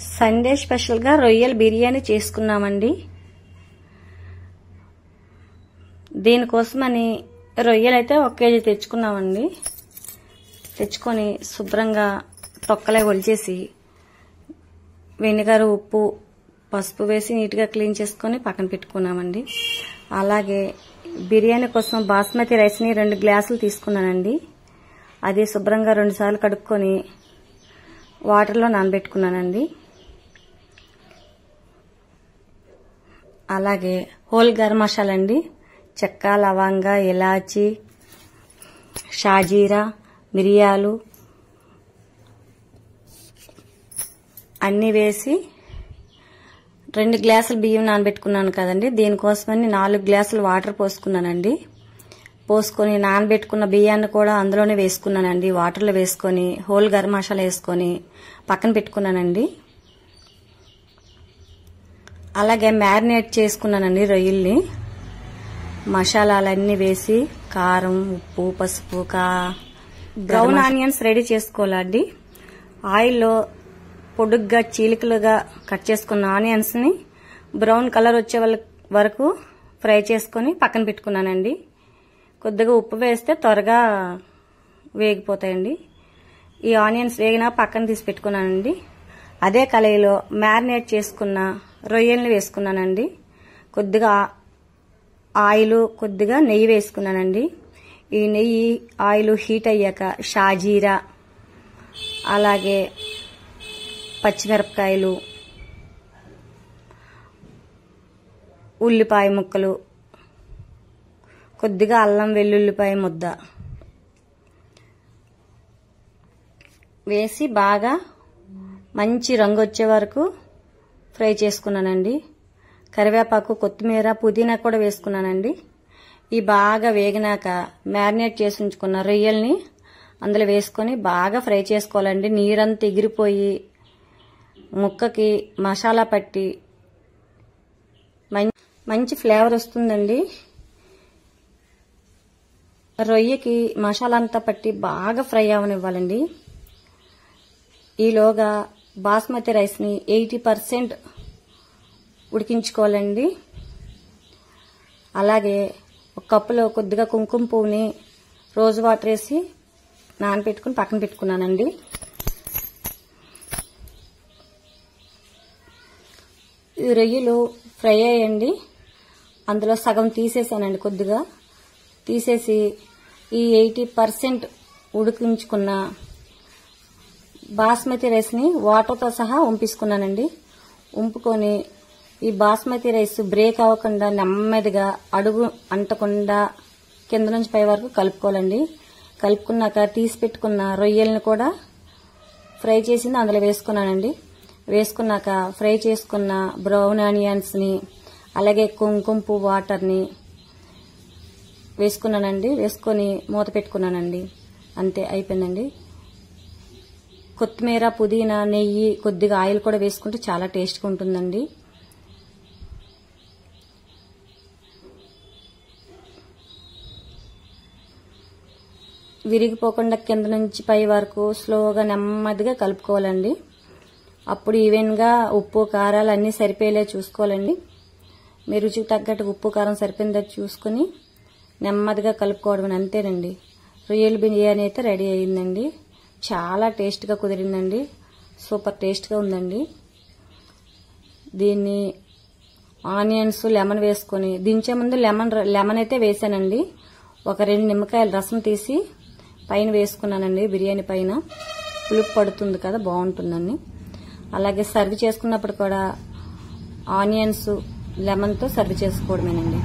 Sunday special గా రొయ్యల బిర్యానీ చేసుకున్నామండి. దీనికోసమని రొయ్యలు అయితే 1 కేజీ తెచ్చుకున్నామండి. తెచ్చుకొని శుభ్రంగా తొక్కలే ఒలిచేసి వెనిగర్, ఉప్పు, పసుపు వేసి నీట్గా క్లీన్ చేసుకొని పక్కన పెట్టుకున్నామండి. అలాగే బిర్యానీ కోసం బాస్మతి రైస్ని 2 గ్లాసులు తీసుకున్నానండి. అది శుభ్రంగా 2 సార్లు కడుక్కొని వాటర్లో నానబెట్టుకున్నానండి. అలాగే హోల్ గరం మసాలా అండి, చెక్క, లవంగ, ఇలాచి, షాజీరా, మిరియాలు అన్నీ వేసి 2 గ్లాసులు బియ్యం నానబెట్టుకున్నాను కదండి. దీనికోసమని 4 గ్లాసులు వాటర్ పోసుకున్నానండి. పోసుకొని నానబెట్టుకున్న బియ్యాన్ని కూడా అందులోనే వేసుకున్నానండి. వాటర్లో వేసుకొని హోల్ గరం మసాలా వేసుకొని పక్కన పెట్టుకున్నానండి. అలాగే మ్యారినేట్ చేసుకున్నానండి రొయ్యల్ని. మసాలాలన్నీ వేసి కారం, ఉప్పు, పసుపు, బ్రౌన్ ఆనియన్స్ రెడీ చేసుకోవాలండి. ఆయిల్లో పొడుగ్గా చీలికలుగా కట్ చేసుకున్న ఆనియన్స్ ని బ్రౌన్ కలర్ వచ్చే వరకు ఫ్రై చేసుకొని పక్కన పెట్టుకున్నానండి. కొద్దిగా ఉప్పు వేస్తే త్వరగా వేగిపోతాయండి. ఈ ఆనియన్స్ వేగినా పక్కన తీసి పెట్టుకున్నానండి. అదే కళాయిలో మ్యారినేట్ చేసుకున్న రొయ్యల్ని వేసుకున్నానండి. కొద్దిగా ఆయిల్, కొద్దిగా నెయ్యి వేసుకున్నానండి. ఈ నెయ్యి, ఆయిల్ హీట్ అయ్యాక షాజీరా, అలాగే పచ్చిమిరపకాయలు, ఉల్లిపాయ ముక్కలు, కొద్దిగా అల్లం వెల్లుల్లిపాయ ముద్ద వేసి బాగా మంచి రంగు వచ్చే వరకు ఫ్రై చేసుకున్నానండి. కరివేపాకు, కొత్తిమీర, పుదీనా కూడా వేసుకున్నానండి. ఈ బాగా వేగినాక మ్యారినేట్ చేసి ఉంచుకున్న రొయ్యల్ని అందులో వేసుకొని బాగా ఫ్రై చేసుకోవాలండి. నీరంతా ఎగిరిపోయి ముక్కకి మసాలా పట్టి మంచి ఫ్లేవర్ వస్తుందండి. రొయ్యకి మసాలా అంతా పట్టి బాగా ఫ్రై అవనివ్వాలండి. ఈలోగా బాస్మతి రైస్ని 80% ఉడికించుకోవాలండి. అలాగే ఒక కప్పులో కొద్దిగా కుంకుమ పువ్వుని రోజు వాటర్ వేసి నానబెట్టుకుని పక్కన పెట్టుకున్నానండి. ఈ రొయ్యలు ఫ్రై అయ్యండి. అందులో సగం తీసేసానండి. కొద్దిగా తీసేసి ఈ 80% ఉడికించుకున్న బాస్మతి రైస్ని వాటర్తో సహా వంపేసుకున్నానండి. వంపుకొని ఈ బాస్మతి రైస్ బ్రేక్ అవ్వకుండా నెమ్మదిగా అడుగు అంటకుండా కింద నుంచి పై వరకు కలుపుకోవాలండి. కలుపుకున్నాక తీసి పెట్టుకున్న రొయ్యల్ని కూడా ఫ్రై చేసింది అందులో వేసుకున్నానండి. వేసుకున్నాక ఫ్రై చేసుకున్న బ్రౌన్ ఆనియన్స్ని, అలాగే కుంకుమ పువ్వు వాటర్ని వేసుకున్నానండి. వేసుకొని మూత పెట్టుకున్నానండి. అంతే, అయిపోయిందండి. కొత్తిమీర, పుదీనా, నెయ్యి, కొద్దిగా ఆయిల్ కూడా వేసుకుంటే చాలా టేస్ట్గా ఉంటుందండి. విరిగిపోకుండా కింద నుంచి పై వరకు స్లోగా నెమ్మదిగా కలుపుకోవాలండి. అప్పుడు ఈవెన్గా ఉప్పు, కారాలు అన్నీ సరిపోయేలా చూసుకోవాలండి. మీ రుచికి తగ్గట్టు ఉప్పు, కారం సరిపోయిందా చూసుకుని నెమ్మదిగా కలుపుకోవడం, అంతేనండి. రొయ్యల బిర్యానీ అయితే రెడీ అయ్యిందండి. చాలా టేస్ట్గా కుదిరిందండి. సూపర్ టేస్ట్గా ఉందండి. దీన్ని ఆనియన్స్, లెమన్ వేసుకొని దించే ముందు లెమన్ అయితే వేసానండి. ఒక 2 నిమ్మకాయల రసం తీసి పైన వేసుకున్నానండి. బిర్యానీ పైన పులుపు పడుతుంది కదా, బాగుంటుందని. అలాగే సర్వ్ చేసుకున్నప్పుడు కూడా ఆనియన్స్, లెమన్తో సర్వ్ చేసుకోవడమేనండి.